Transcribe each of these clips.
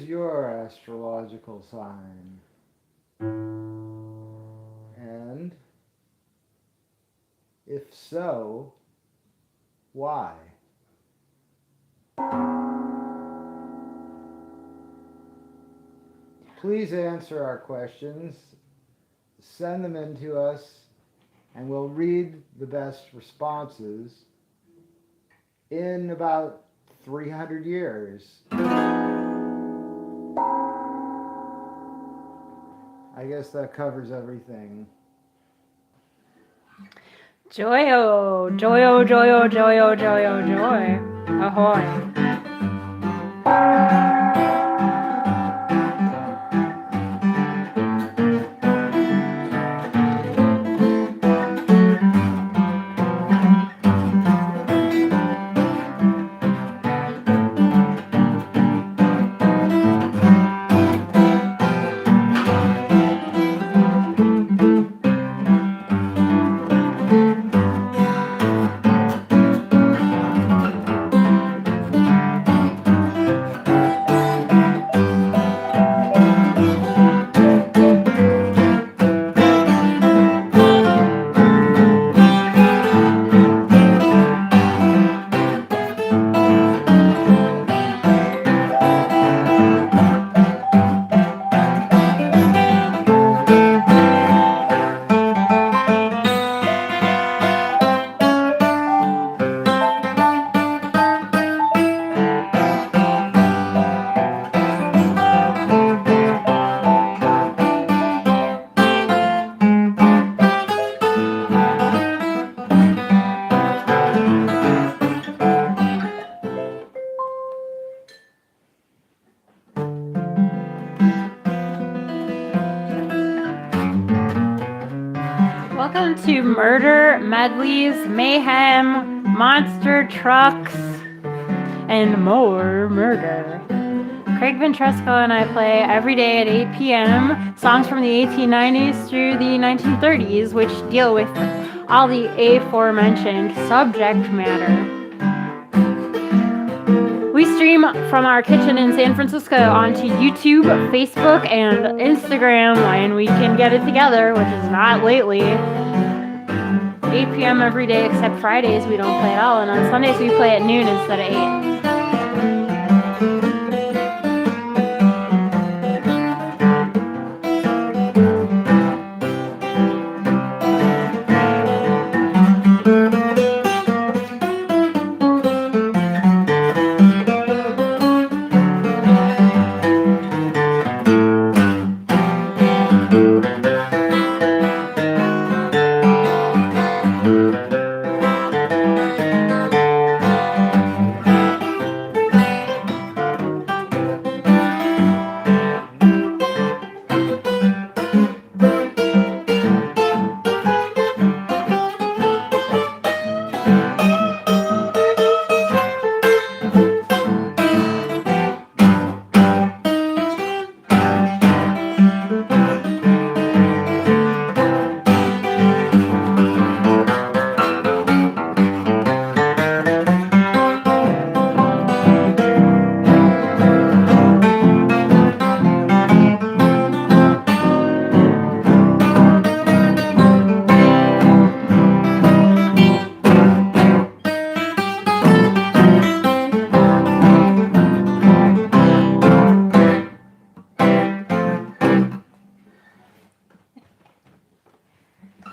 is your astrological sign? And if so, why? Please answer our questions. Send them in to us, and we'll read the best responses in about 300 years. I guess that covers everything. Joyo, joyo, joyo, joyo, joyo, joy. Ahoy. Welcome to Murder, Medleys, Mayhem, Monster Trucks, and more murder. Craig Ventresco and I play every day at 8 p.m. songs from the 1890s through the 1930s, which deal with all the aforementioned subject matter. We stream from our kitchen in San Francisco onto YouTube, Facebook, and Instagram, and we can get it together, which is not lately. 8 p.m. every day except Fridays we don't play at all, and on Sundays we play at noon instead of 8.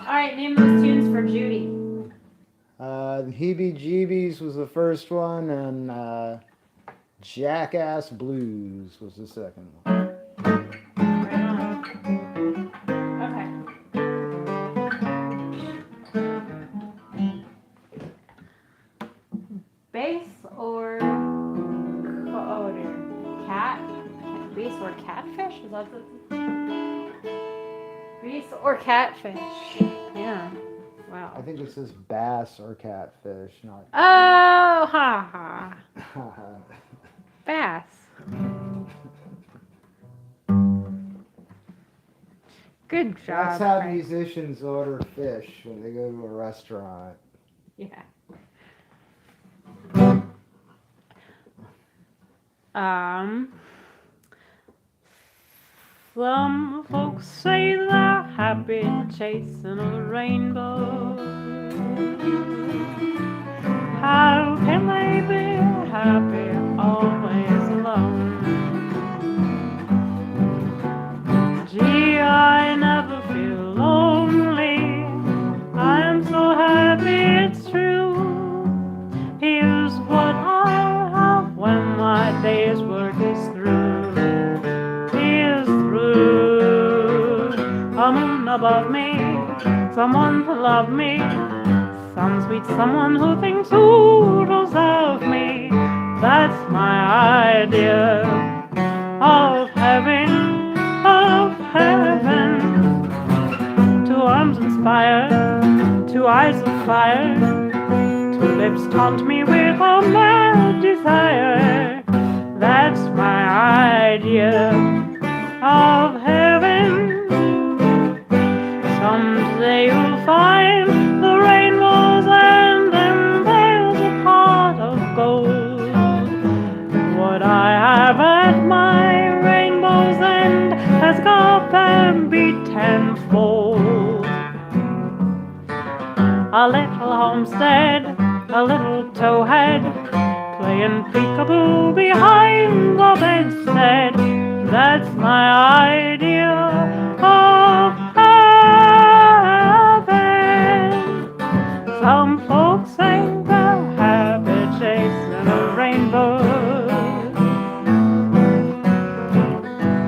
Alright, name those tunes for Judy. Heebie Jeebies was the first one, and Jackass Blues was the second one. Right on. Okay. Bass or cat? Bass or catfish? Is that the... Bass or catfish? Yeah. Wow. I think it says bass or catfish, not. Oh, ha ha. Bass. Good job. That's how Craig. musicians order fish when they go to a restaurant. Yeah. Some folks say they're happy chasing a rainbow. How can they be happy always alone? Gee, I never feel lonely. I'm so happy it's true. Here's what I have when my day's work is through. Is through. A moon above me, someone to love me, some sweet someone who thinks oodles of me. That's my idea of heaven, of heaven. Two arms inspire, two eyes of fire, two lips taunt me with a mad desire. That's my idea of heaven. Someday you'll find the rainbows and then there's a pot of gold. What I have at my rainbow's end has got them beat tenfold. A little homestead, a little towhead, playing peekaboo behind the bedstead. That's my idea of heaven. Some folks say they're happy chasing a rainbow.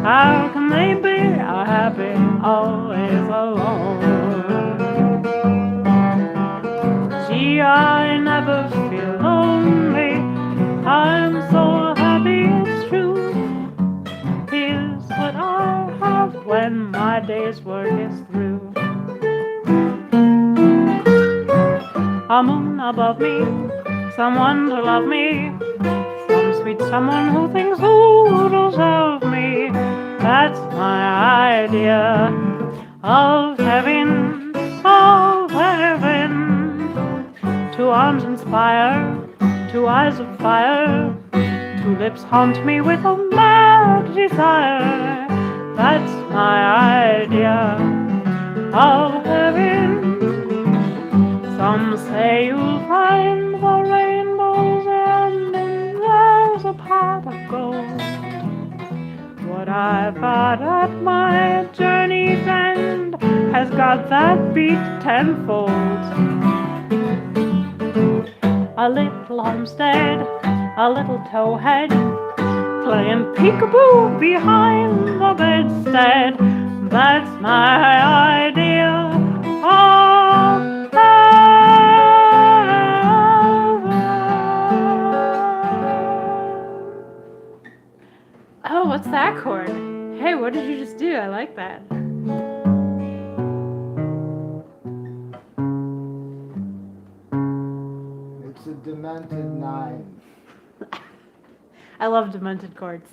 How can they be happy always alone? Gee, I never feel lonely. I'm so happy it's true. Here's what I have when my day's work is through. A moon above me, someone to love me, some sweet someone who thinks oodles of me. That's my idea of heaven, of heaven. Two arms inspire, two eyes of fire, two lips haunt me with a mad desire. That's my idea of heaven. Some say you'll find the rainbow's end and there's a pot of gold. What I've got at my journey's end has got that beat tenfold. A little homestead, a little towhead, playing peekaboo behind the bedstead. That's my idea of Oh, what's that chord? Hey, what did you just do? I like that. It's a demented 9. I love demented chords.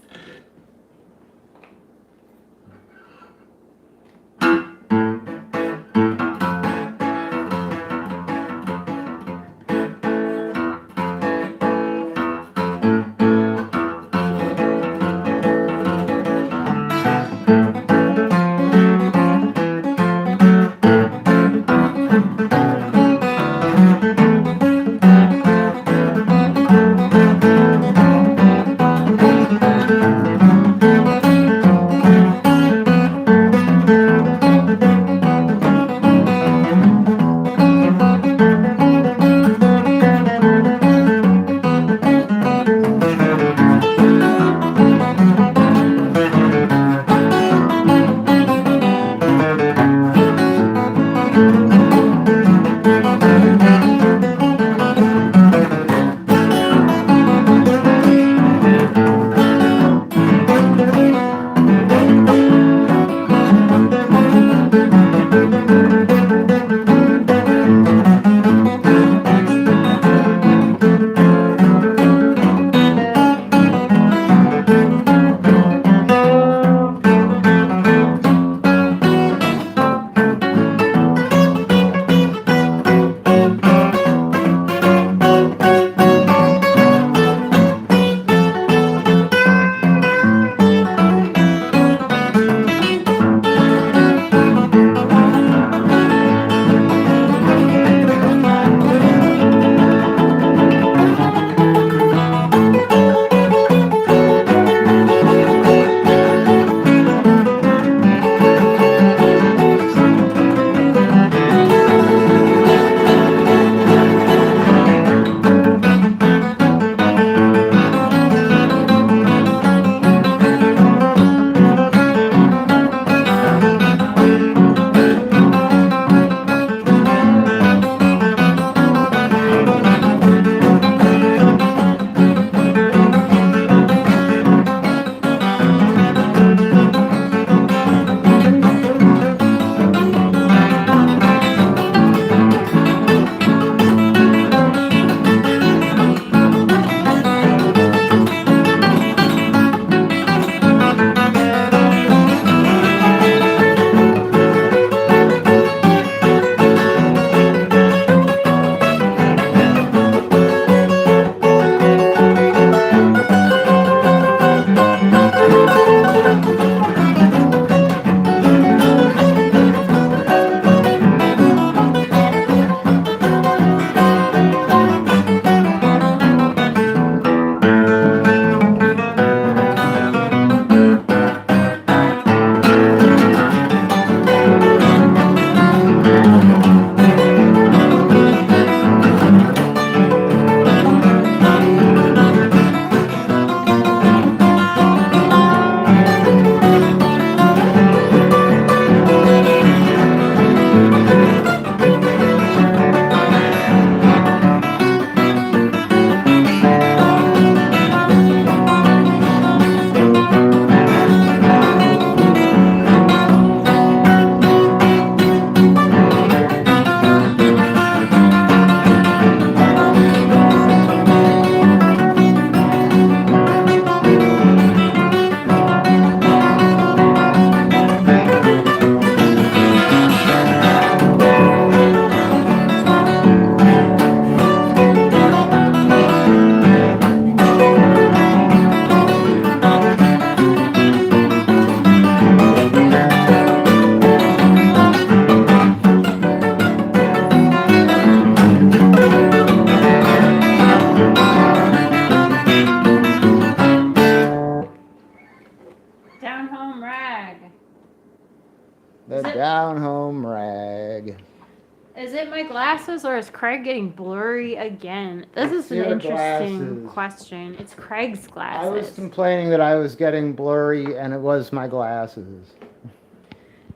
it my glasses or is Craig getting blurry again? This is an Your interesting glasses. question. It's Craig's I was glasses. complaining that I was getting blurry, and it was my glasses.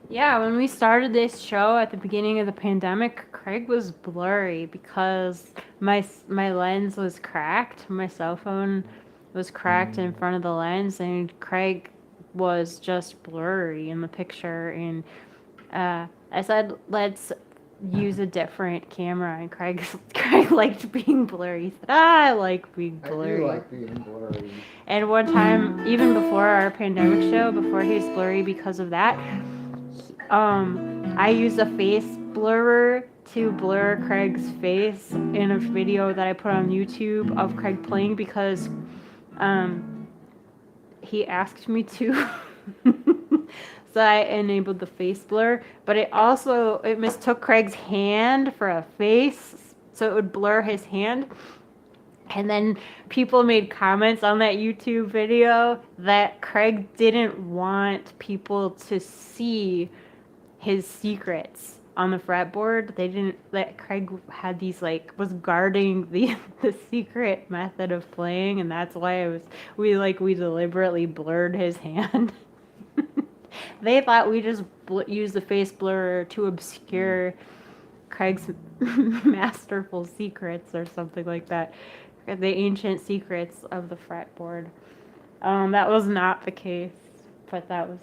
Yeah, when we started this show at the beginning of the pandemic, Craig was blurry because my lens was cracked. My cell phone was cracked in front of the lens, and Craig was just blurry in the picture. And I said, let's use a different camera. And Craig liked being blurry. He said, I like being I blurry. do like being blurry. And one time, even before our pandemic show, before he was blurry because of that, I used a face blurrer to blur Craig's face in a video that I put on YouTube of Craig playing because he asked me to. So I enabled the face blur, but it mistook Craig's hand for a face, so it would blur his hand. And then people made comments on that YouTube video that Craig didn't want people to see his secrets on the fretboard. They didn't, that Craig had these, was guarding the secret method of playing, and that's why we deliberately blurred his hand. They thought we just used the face blur to obscure Craig's masterful secrets or something like that. The ancient secrets of the fretboard. That was not the case, but that was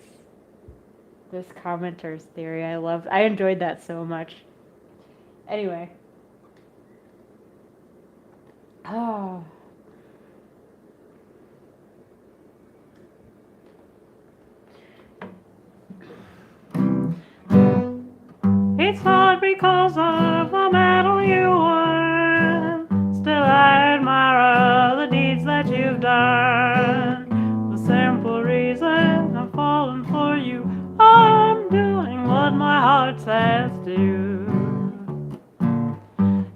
this commenter's theory. I enjoyed that so much. Anyway. Oh. It's not because of the medal you won. Still I admire the deeds that you've done. The simple reason I'm falling for you, I'm doing what my heart says do.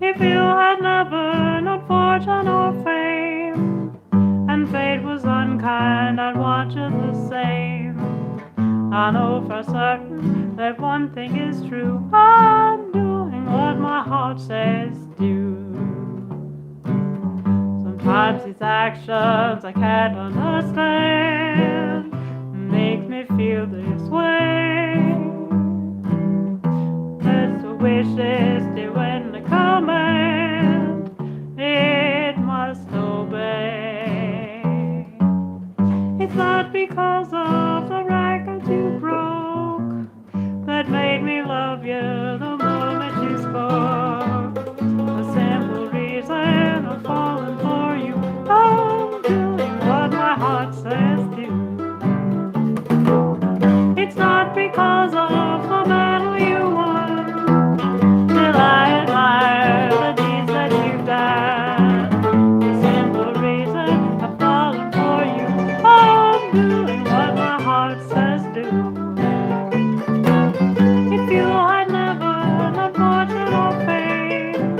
If you had never known fortune or fame, and fate was unkind, I'd want you the same. I know for certain that one thing is true, I'm doing what my heart says do. Sometimes these actions I can't understand make me feel this way. It's a wish is doing a command, it must obey. It's not because of the record you broke that made me love you the moment you spoke. A simple reason I'm falling for you, I'm doing what my heart says do. It's not because of the medal you won, still I admire the deeds that you've done. The simple reason I'm falling for you, I'm doing what my heart says do. If you had never known fortune or fame,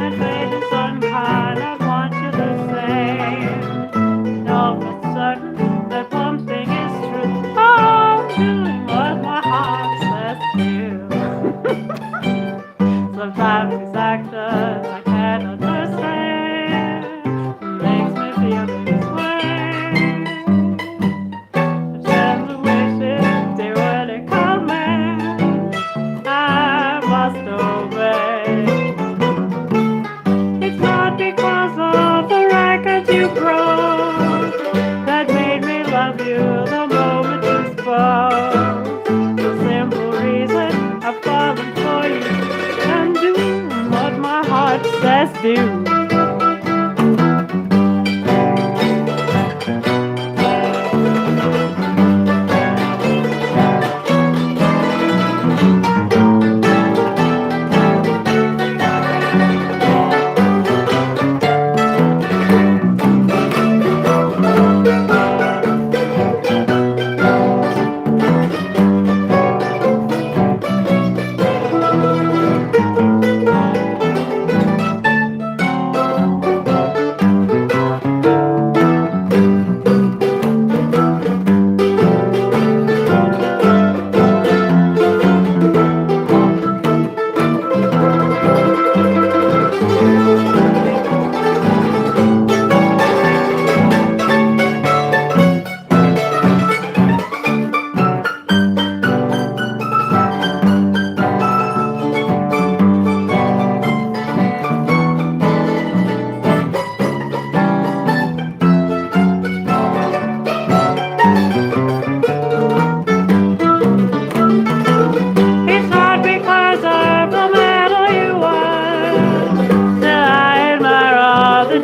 and fate is unkind, I'd want you the same. Know for certain that one thing is true, I'm doing what my heart says do. Sometimes these actions I can't understand, makes me feel this way. Just the wishes they were to command, I must obey. It's not because of the records you broke that made me love you the moment you spoke. The simple reason I'm falling for you, I'm doing what my heart says do.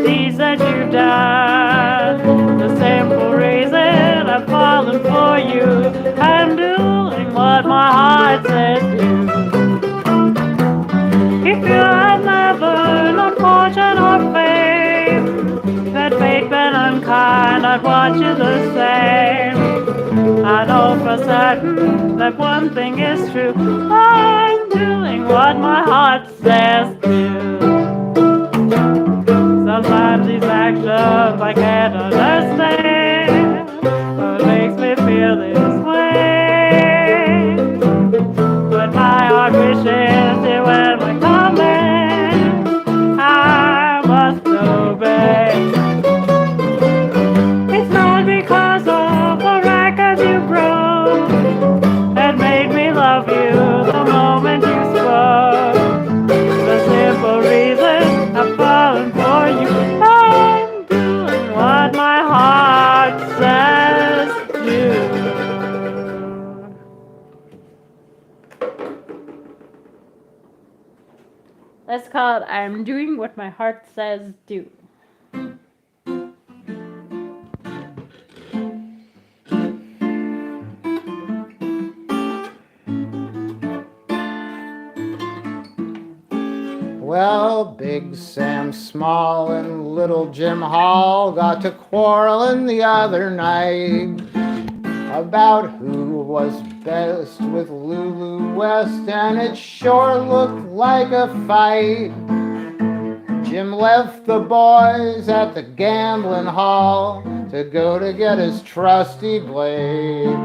deeds that you've done. The simple reason I've fallen for you, I'm doing what my heart says do. If you had never known fortune or fame, had fate been unkind, I'd watch you the same. I know for certain that one thing is true, I'm doing what my heart says do. Sometimes these actions I can't understand, but it makes me feel this way. But my heart wishes it were my command, I must obey. It's not because of the records you broke that made me love you the moment you spoke. The simple reason I've fallen for you, I'm doing what my heart says do. That's called I'm Doing What My Heart Says Do. Well, Big Sam Small and Little Jim Hall got to quarreling the other night about who was best with Lulu West, and it sure looked like a fight. Jim left the boys at the gambling hall to go to get his trusty blade.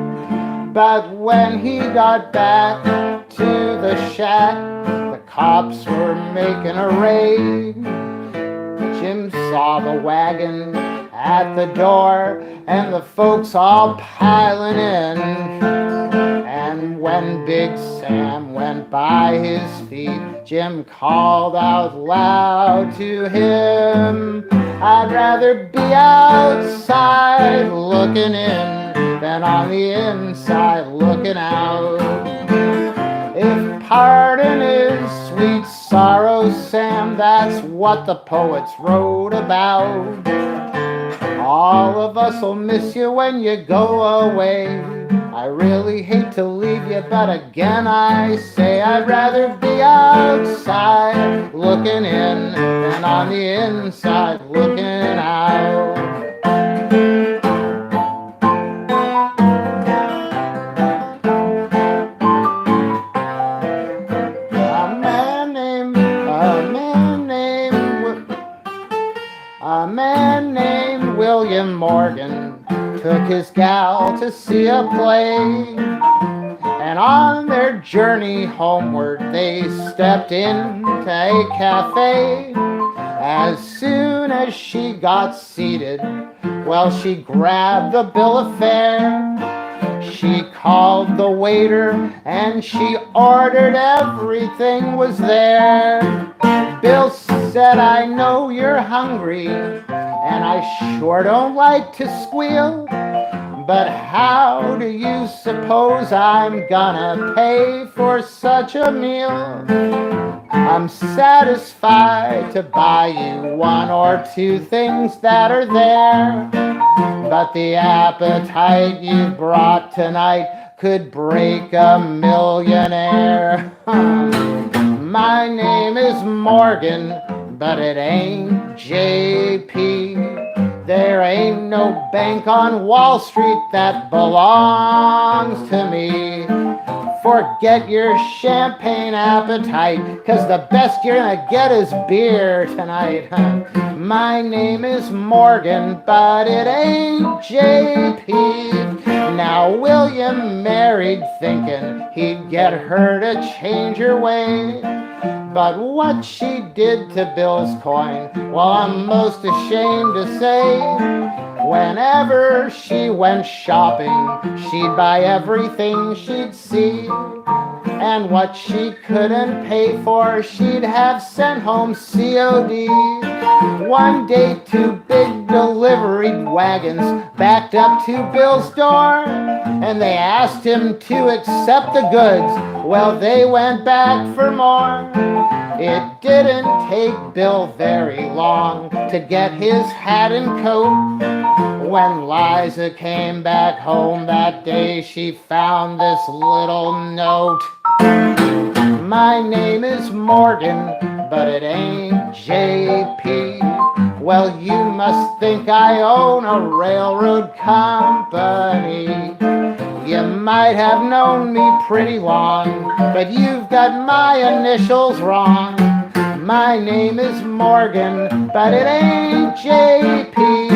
But when he got back to the shack, the cops were making a raid. Jim saw the wagon at the door and the folks all piling in. And when Big Sam went by his feet, Jim called out loud to him, I'd rather be outside looking in than on the inside looking out. If pardon is sweet sorrow, Sam, that's what the poets wrote about. All of us'll miss you when you go away. I really hate to leave you, but again I say I'd rather be outside looking in than on the inside looking out. A man named William Morgan took his gal to see a play, and on their journey homeward they stepped into a cafe. As soon as she got seated, well, she grabbed the bill of fare. She called the waiter and she ordered everything was there. Bill said, I know you're hungry, and I sure don't like to squeal, but how do you suppose I'm gonna pay for such a meal? I'm satisfied to buy you one or two things that are there, but the appetite you brought tonight could break a millionaire. My name is Morgan, but it ain't JP. There ain't no bank on Wall Street that belongs to me. Forget your champagne appetite, 'cause the best you're gonna get is beer tonight. My name is Morgan, but it ain't JP. Now William married thinking he'd get her to change her way, but what she did to Bill's coin, well, I'm most ashamed to say. Whenever she went shopping, she'd buy everything she'd see, and what she couldn't pay for, she'd have sent home COD. One day, two big delivery wagons backed up to Bill's door, and they asked him to accept the goods. Well, they went back for more. It didn't take Bill very long to get his hat and coat. When Liza came back home that day, she found this little note. My name is Morgan, but it ain't J.P. Well, you must think I own a railroad company. You might have known me pretty long, but you've got my initials wrong. My name is Morgan, but it ain't J.P.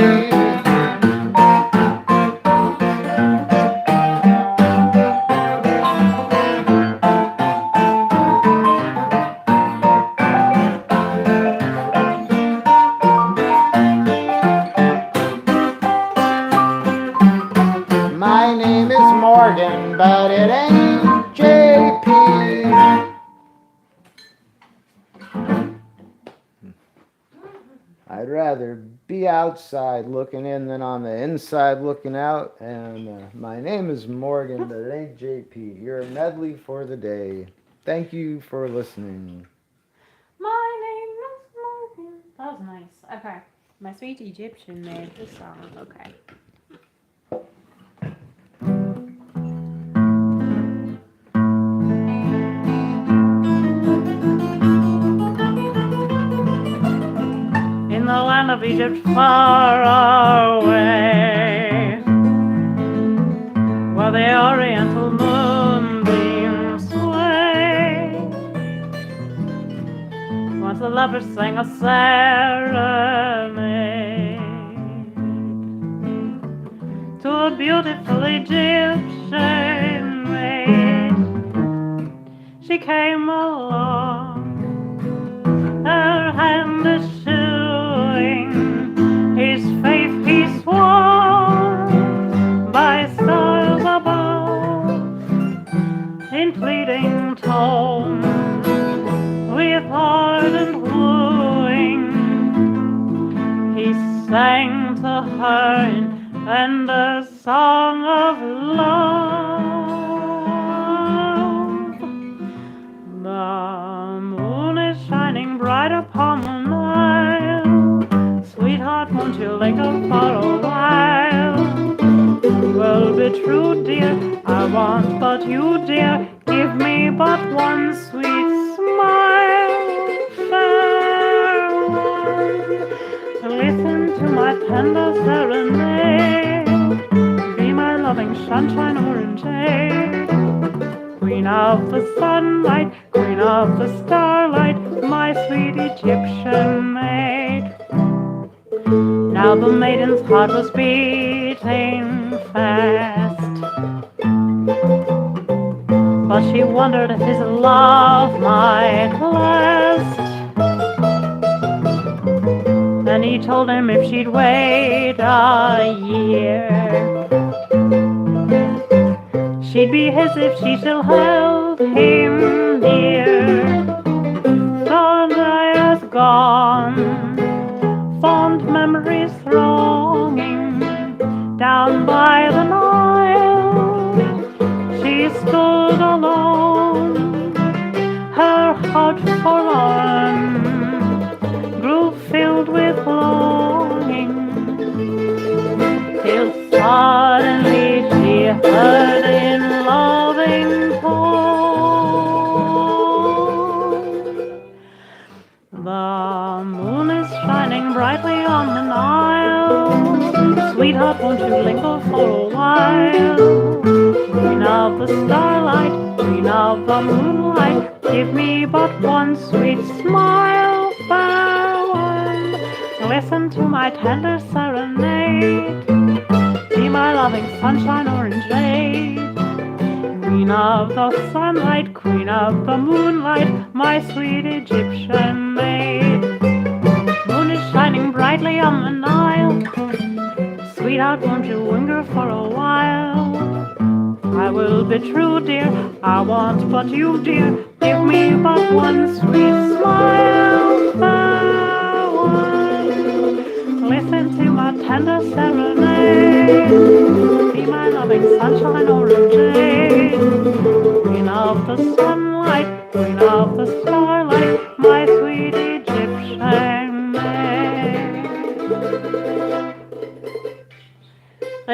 My name is Morgan, but it ain't J.P. I'd rather be outside looking in than on the inside looking out. And my name is Morgan, but it ain't J.P. Your medley for the day. Thank you for listening. My name is Morgan. That was nice. Okay. My sweet Egyptian made this song. Okay. In the land of Egypt far away, where the oriental moonbeams sway, once the lovers sang a serenade to a beautiful Egyptian maid. She came along, her hand is showing his faith he swore by stars above. In pleading tones, with ardent wooing, he sang to her in tender song of love. The moon is shining bright upon the Nile. Sweetheart, won't you linger for a while? Well, be true, dear, I want but you, dear. Give me but one sweet smile. Fair one, listen to my tender serenade. Be my loving sunshine orangeade. Queen of the sunlight, queen of the starlight, my sweet Egyptian maid. Now the maiden's heart was beating fast, but she wondered if his love might last. Then he told him if she'd wait a year, she'd be his if she still held him near. Gone days gone, fond memories thronging down by the Nile. She stood alone, her heart forlorn grew filled with longing, till suddenly she heard in loving tone, the moon is shining brightly on the Nile. Sweetheart, won't you linger for a while? Queen of the starlight, queen of the moonlight, give me but one sweet smile. Fair one, listen to my tender serenade. Be my loving sunshine orangeade. Queen of the sunlight, queen of the moonlight, my sweet Egyptian maid. Moon is shining brightly on the Nile. Sweetheart, won't you linger for a while? I will be true, dear, I want but you, dear. Give me but one sweet smile. Fair one, listen to my tender serenade. Be my loving sunshine orangeade. Queen of the sunlight, queen of the starlight, my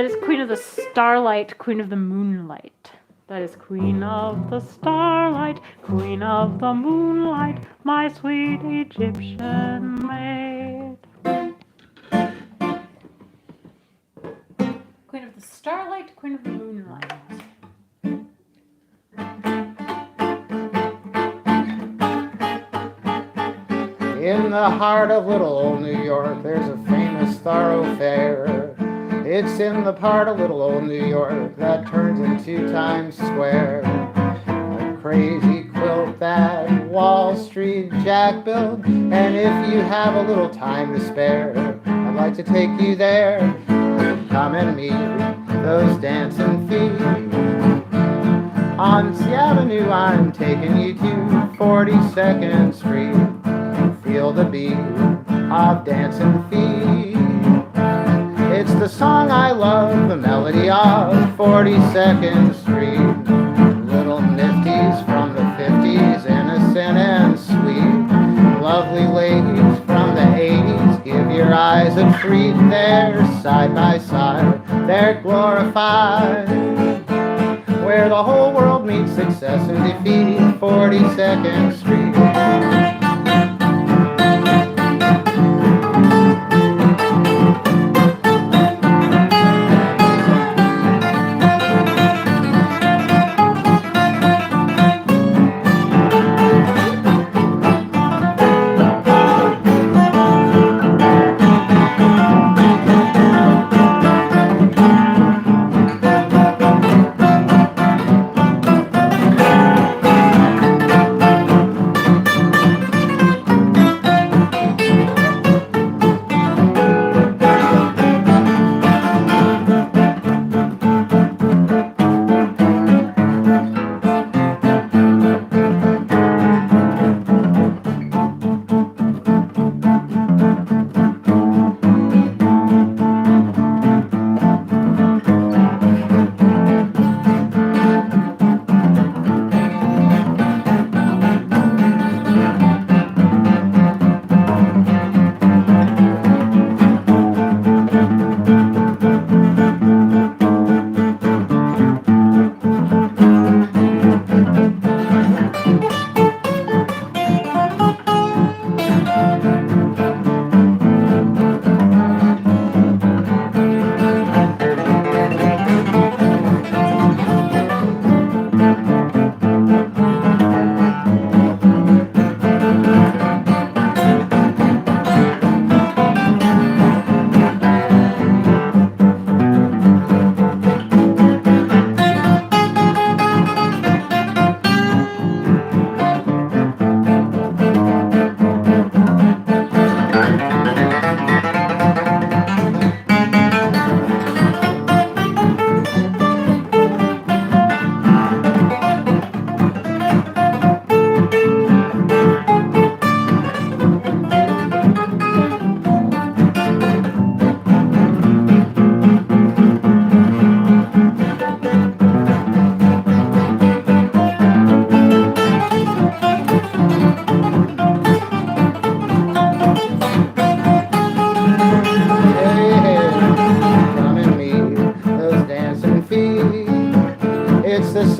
That is Queen of the Starlight, Queen of the Moonlight. That is Queen of the Starlight, Queen of the Moonlight, my sweet Egyptian maid. Queen of the Starlight, Queen of the Moonlight. In the heart of little old New York, there's a famous thoroughfare. It's in the part of little old New York that turns into Times Square. A crazy quilt that Wall Street Jack built, and if you have a little time to spare, I'd like to take you there. Come and meet those dancing feet. On C Avenue, I'm taking you to 42nd Street. Feel the beat of dancing feet. It's the song I love, the melody of 42nd Street. Little nifties from the 50s, innocent and sweet. Lovely ladies from the 80s, give your eyes a treat. They're side by side, they're glorified. Where the whole world meets success and defeat, 42nd Street.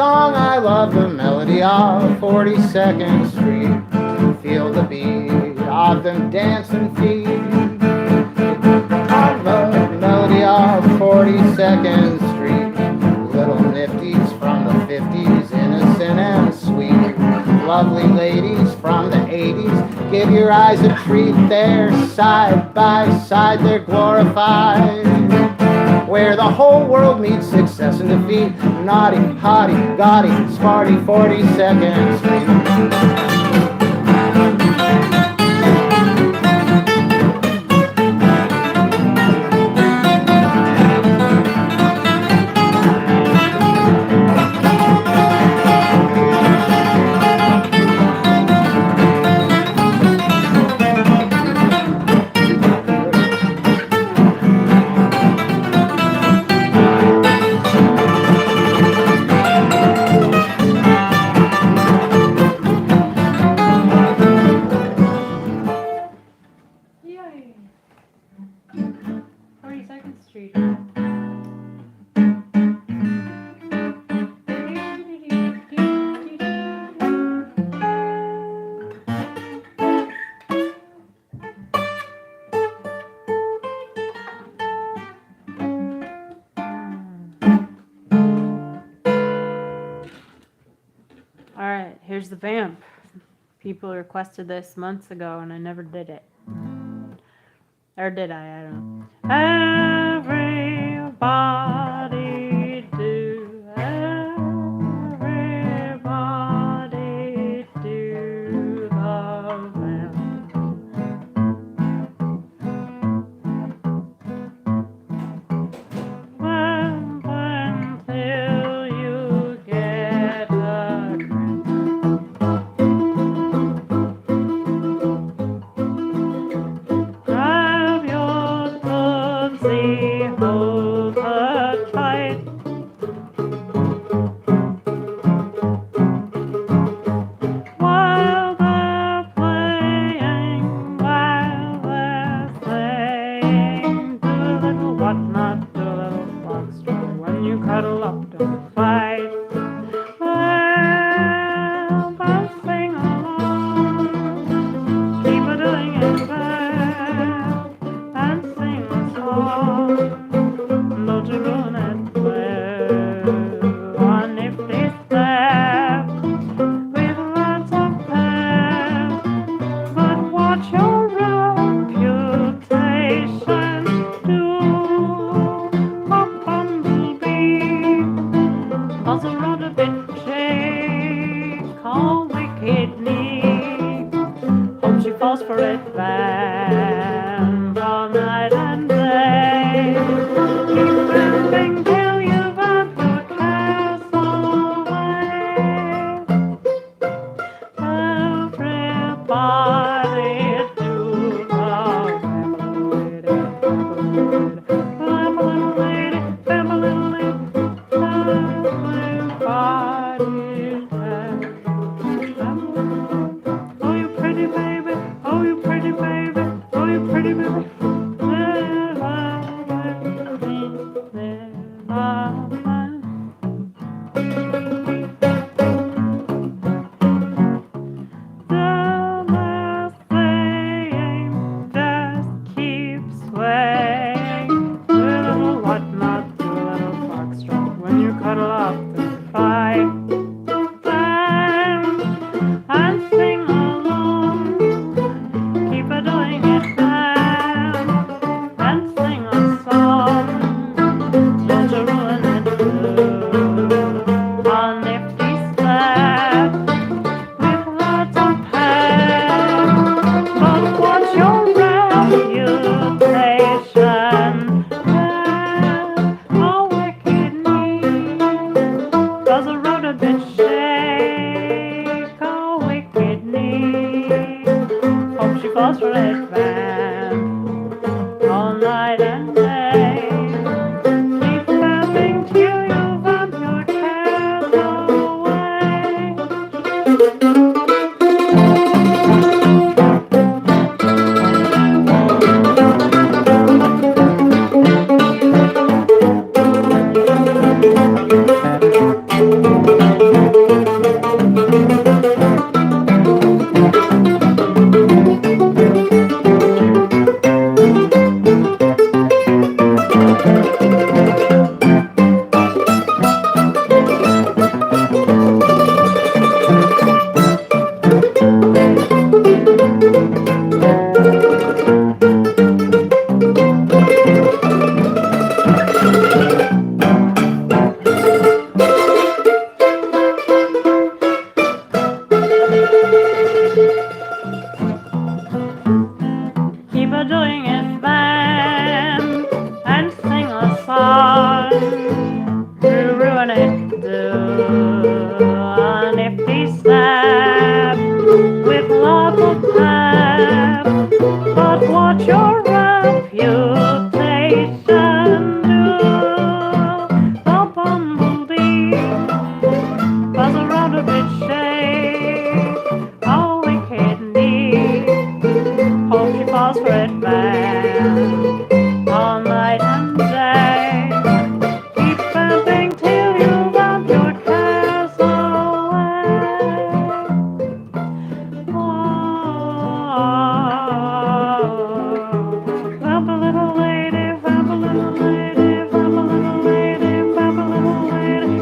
song I love, the melody of 42nd Street. Feel the beat of them dancing feet. I love the melody of 42nd Street. Little nifties from the 50s, innocent and sweet. Lovely ladies from the 80s, give your eyes a treat. They're side by side, they're glorified. Where the whole world meets success and defeat. Naughty, hotty, gaudy, smarty, 42nd Street. here's the vamp. People requested this months ago and I never did it. Or did I? I don't know. Everybody do. Everybody do the vamp. Vamp until you get a drink. Grab your tootsie, hold her tight. While they're playing, while they're saying, do a little what not, do a little foxtrot. When you cuddle up, don't fight. Well, but sing along, keep a doing it well, and sing a song. Don't you ruin it well, on nifty step, with lots of pep, but watch your reputation do. A bumblebee, buzz around a bit, shake all wicked knee. Hope she falls for it, vamp all night and day. Keep vamping till you vamp your castle away. Everybody do the vamp a little lady, vamp a little lady, vamp a little lady. Everybody oh, you pretty baby, oh, you pretty baby, oh, you pretty baby. Just keep swaying. Do a little what not, do a little foxtrot. When you cuddle up to fight. And sing along, keep a doing it well, and sing a song. Don't you ruin it good, on nifty step, with lots of pep, but watch your reputation well, a wicked knee, does a road a bit shake, a wicked knee. Hope she falls for it, vamp all night and day. Keep vamping till you vamp your cares away. Keep a doing it, vamp, and sing a song. To ruin it, do a nifty step, with lots of pep, but watch your reputation do. The bumblebee, buzz around a bit, shake a wicked knee. Hope she falls for it, vamp all night and day. Keep vamping till you vamp your cares away. Vamp a little lady, vamp a little lady, vamp a little lady, vamp a little lady.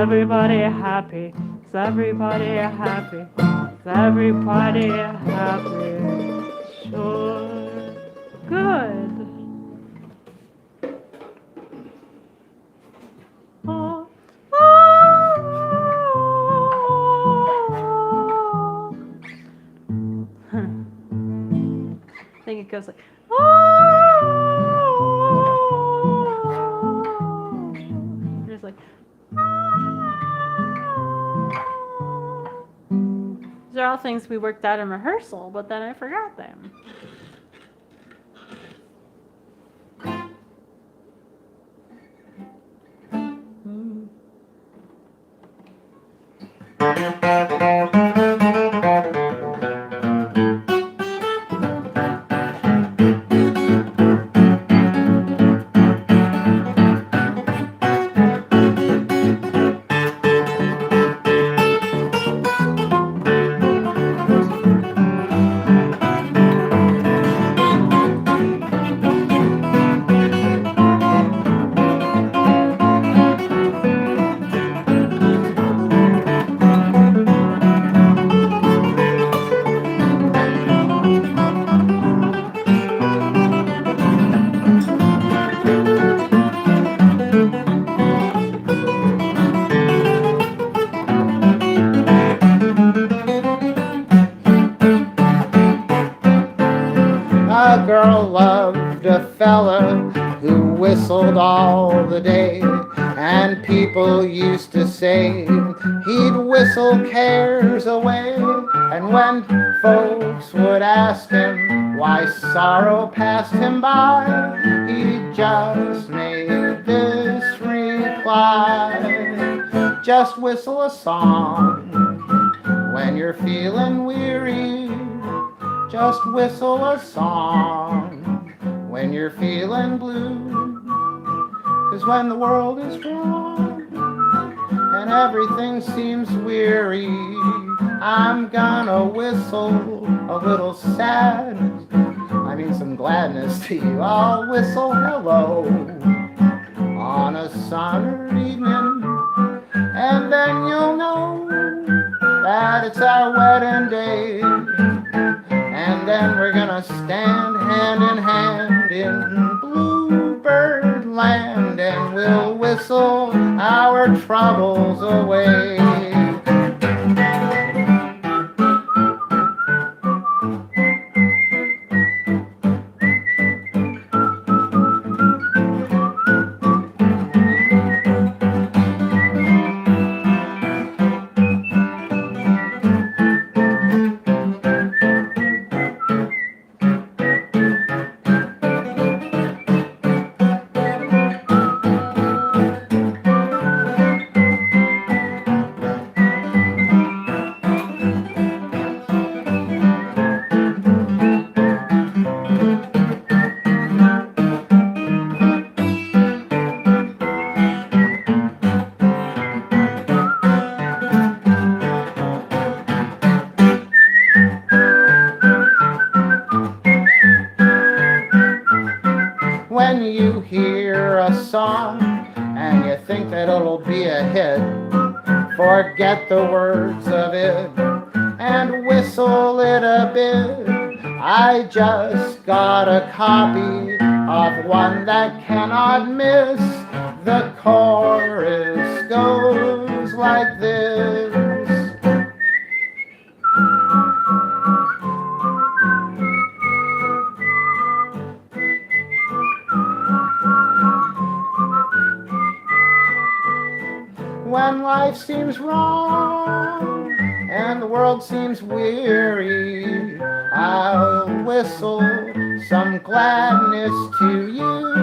everybody happy? Is everybody happy? Is everybody happy? Sure. Good. Oh. I think it goes like, just like, these are all things we worked out in rehearsal, but then I forgot them. A girl loved a fella who whistled all the day, and people used to say he'd whistle cares away. And when folks would ask him why sorrow passed him by, he just made this reply: just whistle a song when you're feeling weary. Just whistle a song when you're feeling blue. 'Cause when the world is wrong and everything seems weary, I'm gonna whistle a little sad. I mean some gladness to you. I'll whistle hello on a summer evening, and then you'll know that it's our wedding day. And then we're gonna stand hand in hand in bluebird land, and we'll whistle our troubles away. When you hear a song and you think that it'll be a hit, forget the words of it and whistle it a bit. I just got a copy of one that cannot miss. The chorus goes like this: when life seems wrong and the world seems weary, I'll whistle some gladness to you.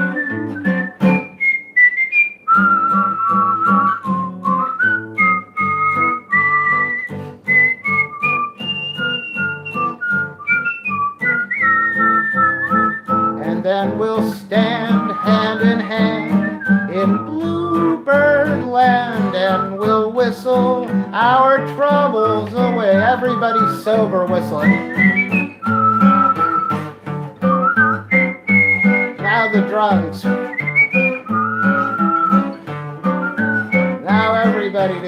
And then we'll stand hand in hand in bluebird land, and we'll whistle our troubles away. Everybody's sober whistling. Now the drums. Now everybody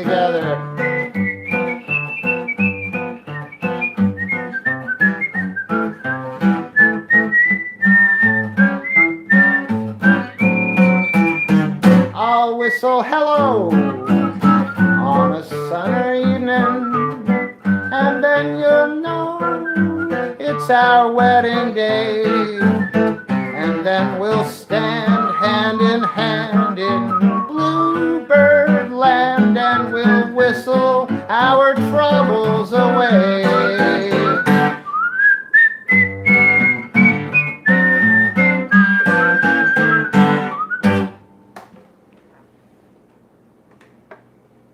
whistle hello on a summer evening, and then you'll know it's our wedding day. And then we'll stand hand in hand in bluebird land, and we'll whistle our troubles away.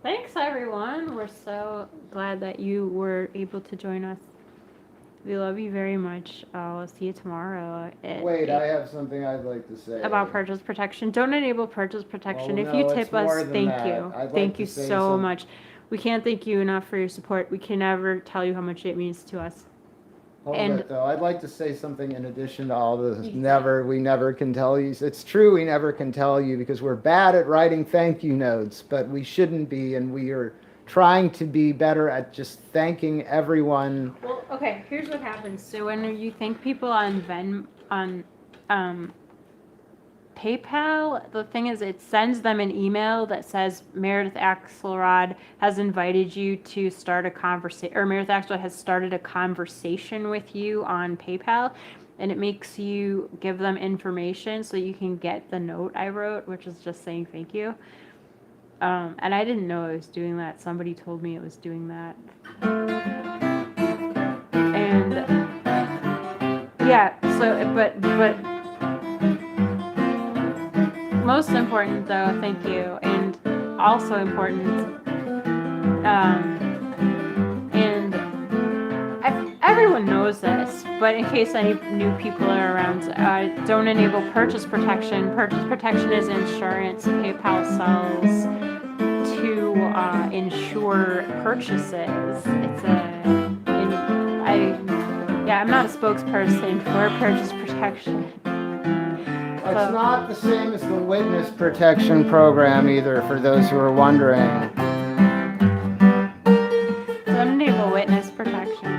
Thanks, everyone. We're so glad that you were able to join us. We love you very much. I'll see you tomorrow. Wait, I have something I'd like to say. About purchase protection. Don't enable purchase protection. Well, if no, you it's tip more us, than thank that. you. I'd like Thank to you say so some- much. We can't thank you enough for your support. We can never tell you how much it means to us. Hold And- it though. I'd like to say something in addition to all this. Exactly. We never can tell you. It's true, we never can tell you because we're bad at writing thank you notes, but we shouldn't be, and we are trying to be better at just thanking everyone. Well, okay, here's what happens. So when you thank people on PayPal, the thing is it sends them an email that says Meredith Axelrod has invited you to start a conversation, or Meredith Axelrod has started a conversation with you on PayPal, and it makes you give them information so you can get the note I wrote, which is just saying thank you. And I didn't know it was doing that. Somebody told me it was doing that. And yeah, so but most important though, thank you, and also important, and everyone knows this, but in case any new people are around, don't enable purchase protection. Purchase protection is insurance PayPal sells to insure purchases. I'm not a spokesperson for purchase protection. It's not the same as the witness protection program either, for those who are wondering. Don't enable witness protection.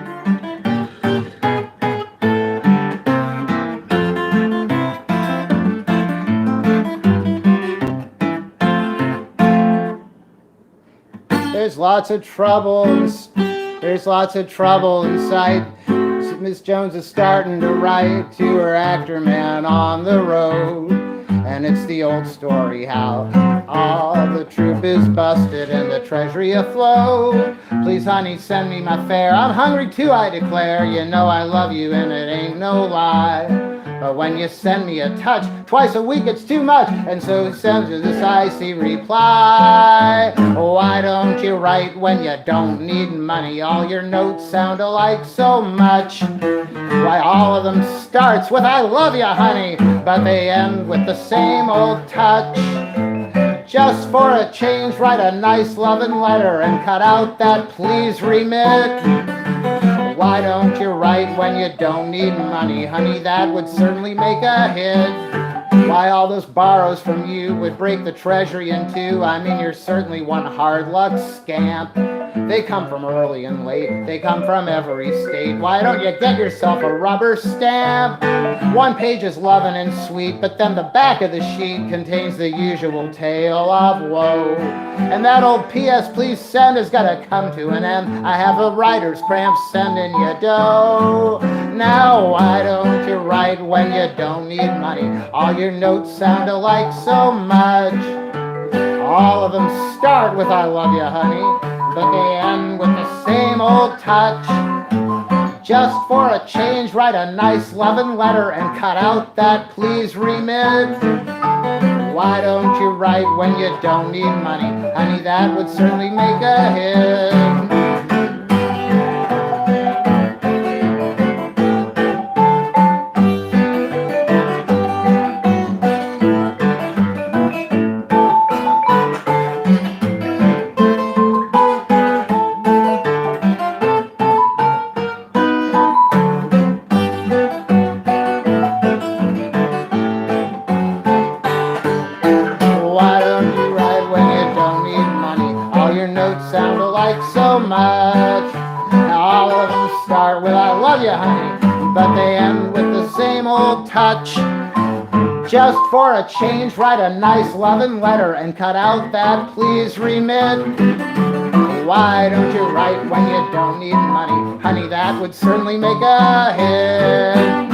There's lots of trouble. There's lots of trouble inside. Miss Jones is starting to write to her actor man on the road. And it's the old story how all the troop is busted and the treasury afloat. Please, honey, send me my fare. I'm hungry too, I declare. You know I love you and it ain't no lie. But when you send me a touch twice a week, it's too much. And so he sends you this icy reply. Why don't you write when you don't need money? All your notes sound alike so much. Why, all of them starts with I love you, honey, but they end with the same old touch. Just for a change, write a nice loving letter and cut out that please remit. Why don't you write when you don't need money, honey? That would certainly make a hit. Why all those borrows from you would break the treasury in two. I mean, you're certainly one hard luck scamp. They come from early and late. They come from every state. Why don't you get yourself a rubber stamp? One page is loving and sweet, but then the back of the sheet contains the usual tale of woe. And that old PS please send has gotta come to an end. I have a writer's cramp sending you dough. Now why don't you write when you don't need money? All your notes sound alike so much. All of them start with I love you, honey, but they end with the same old touch. Just for a change, write a nice loving letter and cut out that please remit. Why don't you write when you don't need money? Honey, that would certainly make a hit. But they end with the same old touch. just for a change, write a nice loving letter and cut out that please remit. Why don't you write when you don't need money? Honey, that would certainly make a hit.